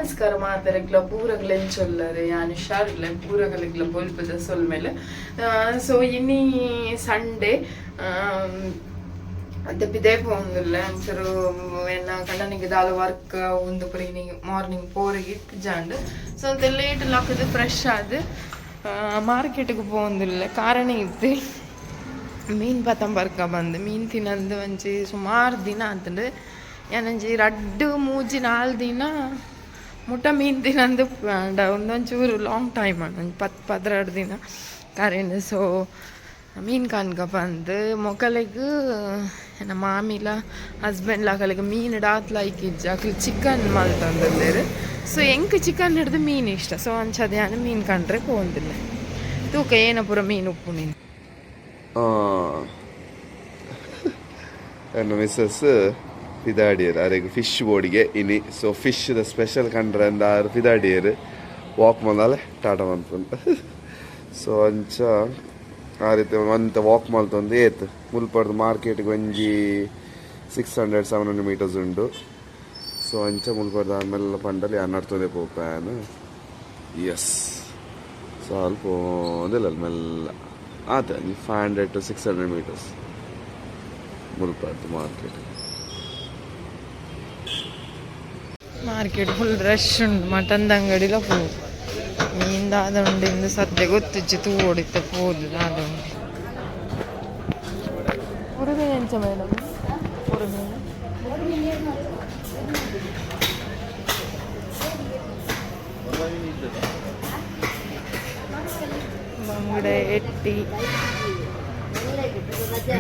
ನಮಸ್ಕಾರ ಮಾತರೆಗ್ಲ ಪೂರಗ್ಲೆನ್ ಚೊಲ್ಲರೆ ಯಾನು ಶಾರ್ಗ್ಲೆ ಪೂರಗಲೆಗ್ಲ ಬೊಲ್ಪದ ಸೊಲ್ಮೇಲೆ so ಇನ್ನಿ Sunday ಅದೇ ಬಿದೇ ಪೋಂದಿಲ್ಲ ಅಂಚರು ಎನ್ನ ಕಣ್ಣನಿಗೆ ದಾಲ ವರ್ಕ್ ಒಂದು ಪುರಿ ಮಾರ್ನಿಂಗ್ ಪೋರಿಗೆ ಜಾಂಡ್ ಸೊ ಅಂತ ಲೇಟ್ ಲಾಕದು ಫ್ರೆಶ್ ಆದ ಮಾರ್ಕೆಟ್ಗೆ ಪೋಂದಿಲ್ಲ ಕಾರಣ ಇತ್ತು ಮೀನು ಪತ್ತಂಬರ್ಕ ಬಂದು ಮೀನು ತಿನ್ನಂದು ಒಂಚಿ ಸುಮಾರು ದಿನ ಅಂತಂದು ಏನಂಜಿ 2-3-4 ದಿನ ಮುಟ್ಟ ಮೀನು ತಿನ್ನಂದು ಒಂದೊಂಚೂರು ಲಾಂಗ್ ಟೈಮ್ ಒಂದು 10-12 ದಿನ ಕಾರಣ ಸೊ ಮೀನು ಕನ್ಕ ಬಂದು ಮೊಕಲಿಗೆ ನಮ್ಮ ಮಾಮಿಲ ಹಸ್ಬೆಂಡ್ ಲಾಕಲಿಗೆ ಮೀನು ಡಾತ್ಲಾಯ್ಕ ಇಜ್ಜ ಅಕ್ಲು ಚಿಕನ್ ಮಲ್ತಂದಿದ್ದೇರು ಸೊ ಹೆಂಗೆ ಚಿಕನ್ ಹಿಡ್ದು ಮೀನು ಇಷ್ಟ ಸೊ ಅಂಚದ್ಯಾನು ಮೀನು ಕಂಡ್ರೆ ಪೋಂದಿಲ್ಲ ತೂಕ ಏನ ಪೂರ ಮೀನು ಉಪ್ಪು ನೀನು ನನ್ನ ಮಿಸ್ಸಸ್ ಫಿದಾಡಿಯರ್ ಅರೆಗೆ ಫಿಶ್ ಬೋರ್ಡಿಗೆ ಇನಿ ಸೊ ಫಿಶ್ದ ಸ್ಪೆಷಲ್ ಕಂಡ್ರೆ ಅಂದ ಆರು ಫಿದಾಡಿಯರ್ ವಾಕ್ ಬಂದಾಲೆ ಟಾಟಾ ಮಂತ್ಪಂತ ಸೊ ಅಂಚ ಆ ರೀತಿ ಮಂತ ವಾಕ್ ಮಲ್ತೊಂದು ಏತ್ ಮುಲ್ಪಡ್ದು ಮಾರ್ಕೆಟ್ಗೆ ಒಂಜಿ 600-700 ಮೀಟರ್ಸ್ ಉಂಡು ಸೊ ಅಂಚ ಮುಲ್ಪಡ್ದು ಆಮೇಲೆ ಪಂಡಲ್ಲಿ ನಡ್ತದೆ ಪ್ಯಾನ್ ಎಸ್ ಸ್ವಲ್ಪ ಒಂದಿಲ್ಲ ಮೆಲ್ಲ ಆತ 500-600 ಮೀಟರ್ಸ್ ಮುಲ್ಪಡ್ದು ಮಾರ್ಕೆಟ್ ಫುಲ್ ರಶ್ ಉಂಟು ಮಟನ್ದ ಅಂಗಡಿಲ ಪೋ ಮೀನ್ದಾದ ಉಂಡು ಇಂದು ಸದ್ಯ ಗೊತ್ತಿಚ್ಚು ತೂ ಹೊಡಿತ ಪೋದು ದಾದ ಉಂಟು ಉರುಮೀನು ಎಂಚ ಮೇಡಮ್ ಉರುಮೀನು ಬಂಗಡೆ ಎಟ್ಟಿ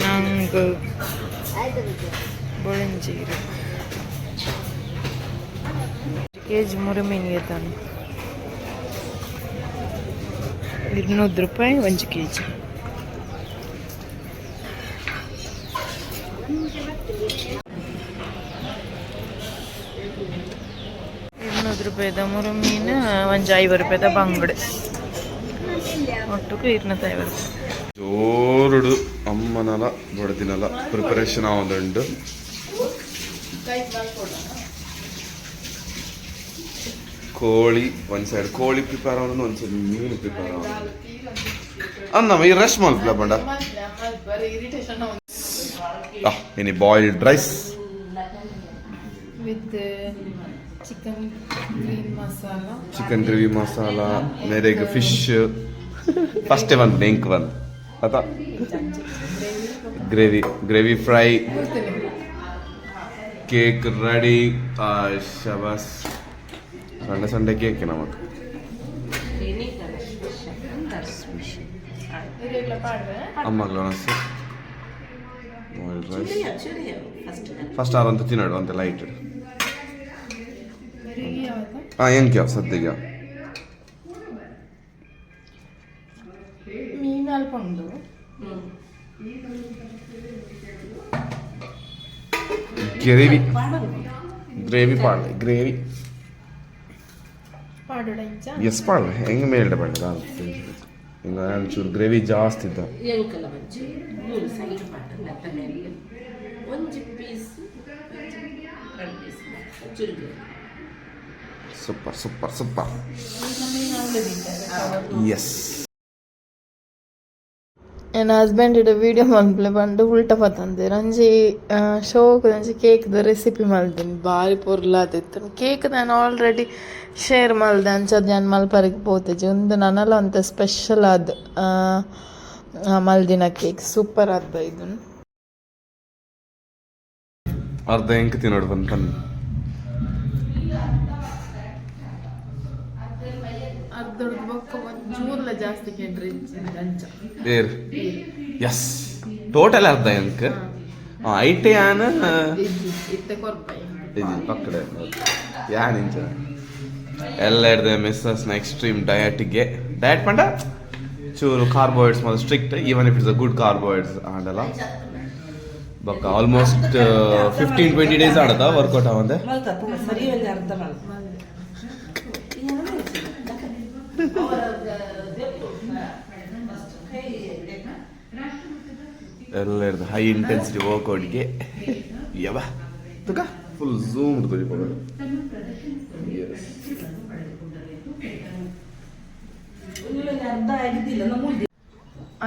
ನಂಗು ಬೊಳಂಜೀರು ಕೆಜಿ ಮುರುಮೀನಿಗೆ ತಾನು 200 ರೂಪಾಯಿ 1 ಕೆಜಿ. 200 ರೂಪಾಯಿದ ಮುರುಮೀನು 50 ರೂಪಾಯಿದ ಬಂಗಡೆ ಒಟ್ಟಿಗೆ 250 ರೂಪಾಯಿ. ಜೋರುಡು ಅಮ್ಮನಲ ಬಡದಿನಲ ಪ್ರಿಪರೇಷನ್ ಆವೊಂದುಂಡು ಕೋಳಿ ಒಂದು ಸೈಡ್ ಕೋಳಿ ಪ್ರಿಪೇರ್ ಆವೊಂದು ಒಂದು ಸೈಡ್ ಮೀನು ಪ್ರಿಪೇರ್ ಆವೊಂದು ಅನ್ನಮ್ಮ ಈ ರಶ್ ಮಲ್ಪಲ ಬಂಡ ಇನಿ boiled rice with chicken gravy masala ಮೇರೆಗೆ ಫಿಶ್ ಫಸ್ಟ್ ಒಂದು ನೆಂಕ್ ಬಂದು ಆತ ಗ್ರೇವಿ ಫ್ರೈ ಕೇಕ್ ರೆಡಿ ಶಬಾಸ್ ಸಂಡೆ ಕೇಕ್ ನಮಗೆ ಅಮ್ಮಗಳು ಅನಿಸ್ತು ಫಸ್ಟ್ ಆರಂತ ತಿನ್ನೋಡು ಅಂತ ಲೈಟ್ ಹೆಂಗೆ ಸದ್ಯಗೆ ಮೀನು ಅಲ್ಪ ಉಂಟು ಗ್ರೇವಿ ಪಾಡ್ಲೆ ಗ್ರೇವಿ ಎಸ್ ಪಾಡ್ಲೆ ಹೆಂಗೆ ಮೇಲ್ಡೆ ಪಾಡ್ಲೆ ಹಿಂಗೆ ಒಂಚೂರು ಗ್ರೇವಿ ಜಾಸ್ತಿ ಇದ್ದ ಸೂಪರ್ ಸೂಪರ್ ಸೂಪರ್ ಎಸ್ ನನ್ನ ಹಸ್ಬೆಂಡ್ ಇಡ ವೀಡಿಯೋ ಮಲ್ಪಲೆ ಬಂದು ಉಲ್ಟ ಪತ್ತಂದೆ ನಂಜಿ ಶೋಕ್ ನಂಜಿ ಕೇಕ್ದ ರೆಸಿಪಿ ಮಲ್ತೀನಿ ಭಾರಿ ಪೊರ್ಲಾದಿತ್ತು ಕೇಕ್ ನಾನು ಆಲ್ರೆಡಿ ಶೇರ್ ಮಲ್ದೆ ಅಂಚದ್ದು ನಾನು ಮಲ್ಪರಿಗೆ ಪೋತೆಜಿ ಒಂದು ನನ್ನಲ್ಲ ಅಂತ ಸ್ಪೆಷಲ್ ಆದ ಮಲ್ದಿನ ಕೇಕ್ ಸೂಪರ್ ಆದ ಇದನ್ನು ಅರ್ಧ ಹೆಂಗೆ ತಿನ್ನೋಡು ಬಂದು ಬನ್ನಿ ಅರ್ಧೊಡ್ದು ಬೊಕ್ಕ ಒಂಚೂರ್ಲ ಜಾಸ್ತಿ ಕೇಳ್ರಿ ಅಂಚ ಏರ್ ಎಸ್ ಟೋಟಲ್ ಅರ್ಧ ಹೆಂಗೆ ಐಟೆ ಯಾನ ಇತ್ತೆ ಕೊರ್ಪಾಯಿ ಇದು ಪಕ್ಕಡೆ ಯಾನ್ ಇಂಚ ಎಲ್ಲ ಹಿಡ್ದೆ ಮಿಸ್ಸಸ್ನ ಎಕ್ಸ್ಟ್ರೀಮ್ ಡಯಟಿಗೆ ಡಯಟ್ ಪಂಡ ಚೂರು ಕಾರ್ಬೋಹೈಡ್ರೇಟ್ಸ್ ಮತ್ತು strict even if it's a good carbohydrates ಆಡಲ್ಲ ಬೊಕ್ಕ ಆಲ್ಮೋಸ್ಟ್ 15-20 ಡೇಸ್ ಆಡದ ವರ್ಕೌಟ್ ಆವಂದೆ ಎಲ್ಲ ಹಿಡ್ದು ಹೈ ಇಂಟೆನ್ಸಿಟಿ ವರ್ಕೌಟ್ಗೆ ಯವ ತುಕ ಫುಲ್ ಝೂಮ್ ಕೊಡಿ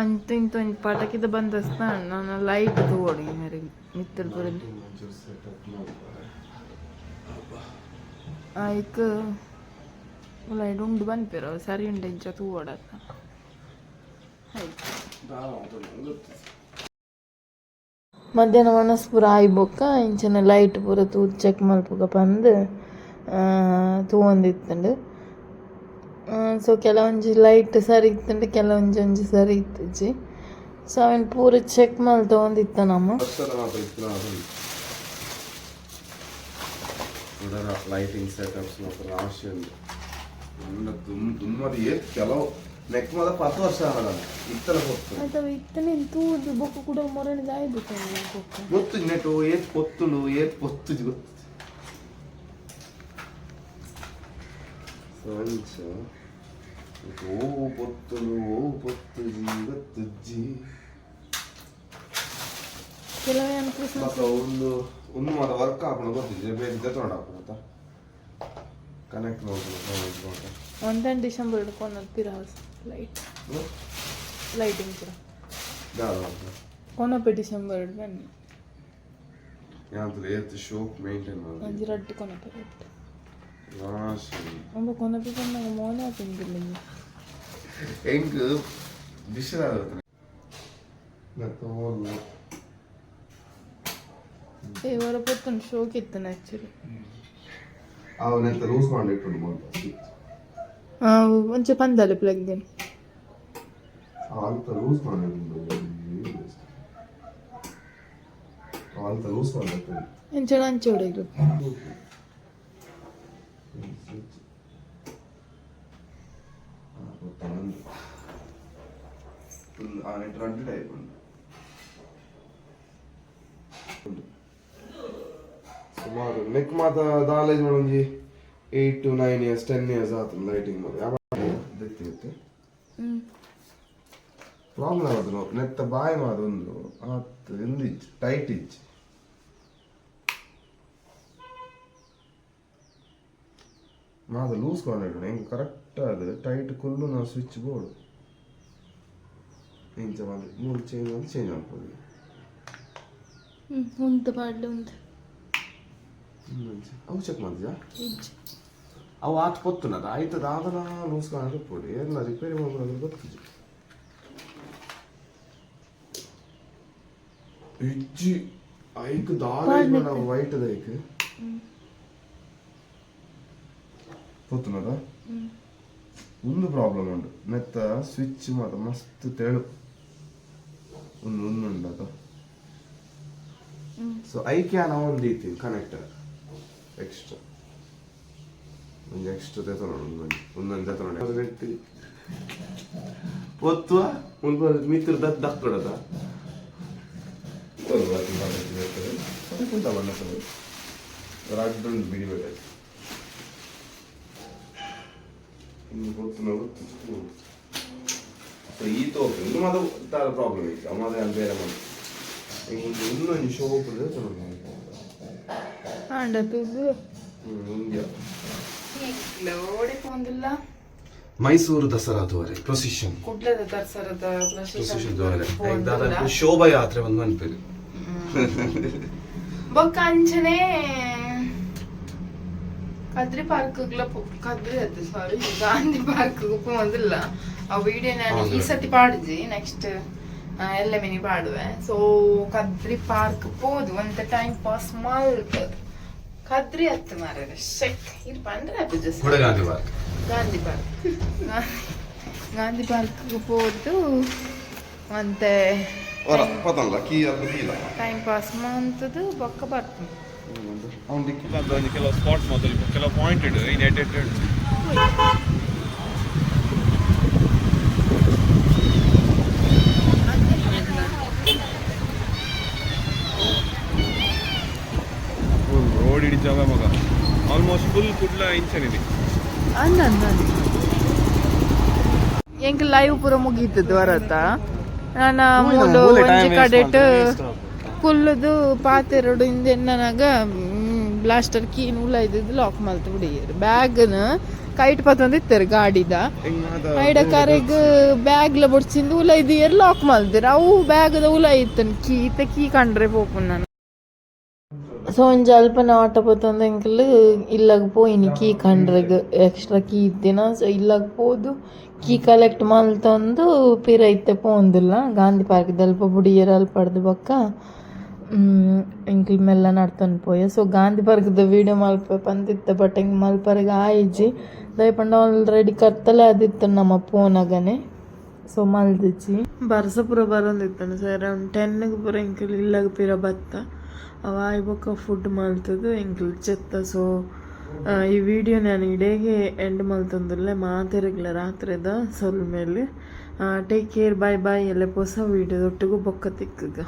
ಅಂತ ಇಂತ ಒಂದು ಪಟಾಕಿದ ಬಂದಸ್ತ ನಾನು ಲೈಟ್ ತಗೋಡಿ ಮೇರೆ ಮಿತ್ರ ಬರಲಿ ಆಯ್ಕೆ ಲೈಟ್ ಉಂಡು ಬಂದ್ಪೇರ ಸರಿ ಉಂಡು ಇಂಚ ತಗೋಡತ್ತ ಮಧ್ಯಾಹ್ನ ಮನಸ್ ಪೂರ ಆಯ್ಬೊಕ್ಕ ಇಂಚನ ಲೈಟ್ ಪೂರ ತೂದು ಚೆಕ್ ಮಲ್ಪುಗ ಬಂದು ತಗೊಂಡಿತ್ತಂಡು ಸೊ ಕೆಲವೊಂಜಿ ಲೈಟ್ ಸರಿ ಇತ್ತಂಡು ಕೆಲವೊಂಜಿ ಸರಿ ಇತ್ತಿಜ್ಜಿ ಸೊ ಅವನ್ ಪೂರ ಚೆಕ್ ಮಾಡಿ ತಗೊಂಡಿತ್ತ ನಮ್ಮ ಲೈಟಿಂಗ್ ಸೆಟಪ್ಸ್ ರಾಶಿ ತುಂಬ ಕೆಲವು ನೆಕ್ ಮಾದ 10 ವರ್ಷ ಇತ್ತರ ಅಥವಾ ಇತ್ತನೆ ತೂದು ಬೊಕ್ಕ ಕೂಡ ಮೊರಣಿದ ಆಯ್ಬೇಕು ಗೊತ್ತು ನೆಟ್ಟು ಏತ್ ಪೊತ್ತುಲು ಏತ್ ಪೊತ್ತು ಗೊತ್ತು ಸಂಚ ಓ ಪೊತ್ತುಲು ಓ ಪೊತ್ತು ಗೊತ್ತಜ್ಜಿ ಕೆಲವೇ ಅನ್ಕೂಲ ಒಂದು ಮಾದ ವರ್ಕ್ ಹಾಕೊಂಡು ಗೊತ್ತಿದ್ದೆ ಬೇರೆ ಜೊತೆ ಹಾಕೋಣ ಕನೆಕ್ಟ್ ಮಾಡ್ಕೊಂಡು ಒಂದನೇ ಡಿಸೆಂಬರ್ ಹಿಡ್ಕೊಂಡು ಪಿರಾಸ್ ಲೈಟಿಂಗ್ ಕೂಡ ಕೊನಪೆ ಡಿಸೆಂಬರ್ ಬನ್ನಿ ಏತ್ ಶೋಕ್ ಮೇಂಟೈನ್ ಮಾಡಿ ಒಂಜಿ ರಡ್ಡು ಕೊನಪೆ ರಡ್ಡು ಒಂದು ಕೊನಪೆ ಬಂದಾಗ ಮೋನೆ ತಿಂದಿಲ್ಲ ಹೆಂಗ್ ಬಿಸಿಲಾಗುತ್ತೆ ಇವರ ಪೊತ್ತೊಂದು ಶೋಕ್ ಇತ್ತು ಆ್ಯಕ್ಚುಲಿ ಅವನೆಂತ ಲೂಸ್ ಮಾಡಿಟ್ಟು ಒಂಚ ಪಂದಲೆ ಪ್ಲಗ್ ಇನ್ ಅಂತ ಲೂಸ್ ಮಾಡಿಟ್ಟು ಎಂಚನ ಅಂಚೆ ಹೊಡೆಯಲು రెండు టైప్ ಸುಮಾರು ನೆಕ್ ಮಾತ ದಾಲೇಜ್ ಮಾಡೊಂಜಿ 8 to 9 years 10 years ಆತು ಲೈಟಿಂಗ್ ಮಾಡಿ ದೆತ್ತಿರುತ್ತೆ ಪ್ರಾಬ್ಲಮ್ ಆಗೋದು ನೆತ್ತ ಬಾಯಿ ಮಾದೊಂದು ಆತ್ ಎಂದಿಜ್ ಟೈಟ್ ಇಜ್ ಮಾದ ಲೂಸ್ ಕೊಂಡಿಡು ಹೆಂಗೆ ಕರೆಕ್ಟ್ ಅದು ಟೈಟ್ ಕುಲ್ಲು ನಾವು ಸ್ವಿಚ್ ಬೋರ್ಡ್ ಇಂಚ ಮಾಡಿ 3 ಚೇಂಜ್ ಮಾಡ್ಬೋದು ಉಂಟು ಪಾಡ್ಲು ಉಂಟು ಅವು ಚೆಕ್ ಮಾಡಿದ್ಯಾ ಅವು ಆತ ಪೊತ್ತುನದ ಆಯ್ತದ ಅದನ್ನ ಲೂಸ್ ಕೊಂಡಿಟ್ಟು ಪೋಡಿ ಎಲ್ಲ ರಿಪೇರಿ ಮಾಡ್ಬೋದು ಗೊತ್ತಿದೆ ಇಜ್ಜಿ ಐಕ್ ದಾಲೇಜ್ ಮಾಡ ವೈಟ್ ದೈಕ್ ಪೊತ್ತುನದ ಒಂದು ಪ್ರಾಬ್ಲಮ್ ಉಂಟು ನೆತ್ತ ಸ್ವಿಚ್ ಮಾತ್ರ ಮಸ್ತ್ ತೆಳು ಉಂಡದ ಸೊ ಐ ಕ್ಯಾನ್ ಒಂದು ರೀತಿ ಕನೆಕ್ಟರ್ ಎಕ್ಸ್ಟ್ರಾ ಒಂದು ಎಕ್ಸ್ಟ್ರಾ ತೆತ್ತೊಂಡು ಒಂದೊಂದು ತೆತ್ತೊಂಡು ನೆಟ್ಟಿ ಒತ್ತುವ ಒಂದು ಮಿತ್ರ ದಕ್ಕಡದ ಕುಂತ ಬಣ್ಣ ರಾಜ್ಯದಲ್ಲಿ ಬಿಡಿಬೇಕಾಯ್ತು ಇನ್ನು ಗೊತ್ತು ಈ ತೋಪು ಇನ್ನು ಮಾದ ತಾರ ಪ್ರಾಬ್ಲಮ್ ಇತ್ತು ಅಮ್ಮದೇ ಅಲ್ಲಿ ಬೇರೆ ಮಾಡಿ ಇನ್ನೊಂದು ಶೋಪ್ ಮೈಸೂರು ದಸರಾದವರೆ ಪ್ರೊಸಿಷನ್ ಕುಡ್ಲದ ದಸರಾದ ಪ್ರೊಸಿಷನ್ ಶೋಭಾಯಾತ್ರೆ ಒಂದು ಅನ್ಪೇರಿ ಬೊಕ್ಕ ಅಂಚನೆ ಕದ್ರಿ ಪಾರ್ಕ್ಗ್ಲ ಕದ್ರಿ ಅದು ಸಾರಿ ಗಾಂಧಿ ಪಾರ್ಕ್ ಪೋದಿಲ್ಲ ಆ ವಿಡಿಯೋ ನಾನು ಈ ಸತಿ ಪಾಡಿದ್ವಿ ನೆಕ್ಸ್ಟ್ ಎಲ್ಲ ಮಿನಿ ಪಾಡುವೆ ಸೊ ಕದ್ರಿ ಪಾರ್ಕ್ ಪೋದು ಒಂತ ಟೈಮ್ ಪಾಸ್ ಮಲ್ಪದು ಕದ್ರಿ ಹತ್ತು ಮಾರ ಶೆಕ್ ಇದು ಬಂದ್ರೆ ಗಾಂಧಿ ಪಾರ್ಕ್ ಪೋದು ಮತ್ತೆ ಟೈಮ್ ಪಾಸ್ ಮಂತದು ಬೊಕ್ಕ ಬರ್ತದೆ ಕೆಲವು ಸ್ಪಾಟ್ ಮೊದಲು ಕೆಲವು ಪಾಯಿಂಟ್ ಇಡು ರೋಡ್ ಹಿಡಿಚಾಗ ಮಗ ಆಲ್ಮೋಸ್ಟ್ ಫುಲ್ ಕುಡ್ಲ ಇಂಚನಿದೆ ಎಂಕ್ ಲೈವ್ ಪೂರ ಮುಗೀತದ ವರತ್ತ ನಾನು ಮೂಲು ಒಂಜಿ ಕಡೆಟ್ ಕುಲ್ಲದು ಪಾತೆರಡು ಹಿಂದೆ ನನಗ ಬ್ಲಾಸ್ಟರ್ ಕೀನ್ ಉಲ್ಲ ಇದ್ದಿದ್ದು ಲಾಕ್ ಮಲ್ತು ಬಿಡಿಯರು ಬ್ಯಾಗ್ನ ಕೈಟ್ ಪತ್ತೊಂದಿತ್ತೇರು ಗಾಡಿದ ಐಡ ಕರೆಗ್ ಬ್ಯಾಗ್ಲ ಬುಡ್ಸಿಂದು ಉಲ ಇದು ಲಾಕ್ ಮಲ್ದಿರ ಅವು ಬ್ಯಾಗ್ದ ಉಲ ಇತ್ತನ್ ಕೀ ಕಂಡ್ರೆ ಪೋಪುನ್ ನಾನು ಸೊ ಒಂಜಿ ಅಲ್ಪನ ಆಟ ಪತ್ತೊಂದು ಎಂಕಲ್ ಇಲ್ಲಾಗ ಪೋಯಿನಿ ಕೀ ಕಂಡ್ರೆಗ್ ಎಕ್ಸ್ಟ್ರಾ ಕೀ ಇದ್ದಿನ ಸೊ ಇಲ್ಲಾಗ ಪೋದು ಕೀ ಕಲೆಕ್ಟ್ ಮಲ್ತೊಂದು ಪಿರ ಇತ್ತೆ ಪೋಂದಿಲ್ಲ ಗಾಂಧಿ ಪಾರ್ಕ್ ಅಲ್ಪ ಬುಡಿಯರ್ ಅಲ್ಪಡ್ದು ಬೊಕ್ಕ ಎಂಕಲ್ ಮೆಲ್ಲ ನಡ್ತೊಂದು ಪೋಯ ಸೊ ಗಾಂಧಿ ಪಾರ್ಕ್ದ ವೀಡಿಯೋ ಮಲ್ಪ ಪಂದಿತ್ತ ಬಟ್ ಹೆಂಗೆ ಮಲ್ಪರೆಗೆ ಆಯ್ಜಿ ದಯಪಂಡ ಆಲ್ರೆಡಿ ಕತ್ತಲೆ ಆದಿತ್ತು ನಮ್ಮ ಫೋನಾಗನೆ ಸೊ ಮಲ್ದಿಚ್ಚಿ ಬರ್ಸ ಪೂರ ಬರೋಂದಿತ್ತಾನೆ ಸೊ ಅರೌಂಡ್ 10ಗೆ ಪೂರ ಎಂಕಲ್ ಇಲ್ಲಾಗ ಪಿರ ಬತ್ತ ಅವ ಆಯ್ಬೊಕ್ಕ ಫುಡ್ ಮಲ್ತದು ಎಂಕಲ್ ಚೆತ್ತ ಸೊ ಈ ವಿಡಿಯೋ ನಾನು ಇಡೇಗೆ ಎಂಡ್ ಮಲ್ತಂದಿಲ್ಲ ಮಾತಿರಗಿಲ್ಲ ರಾತ್ರಿದ ಸ್ವಲ್ಪ ಮೇಲೆ ಟೇಕ್ ಕೇರ್ ಬಾಯ್ ಬಾಯ್ ಎಲ್ಲ ಹೊಸ ವಿಡಿಯೋದೊಟ್ಟಿಗೂ ಬೊಕ್ಕ ತಿಕ್ಕಗ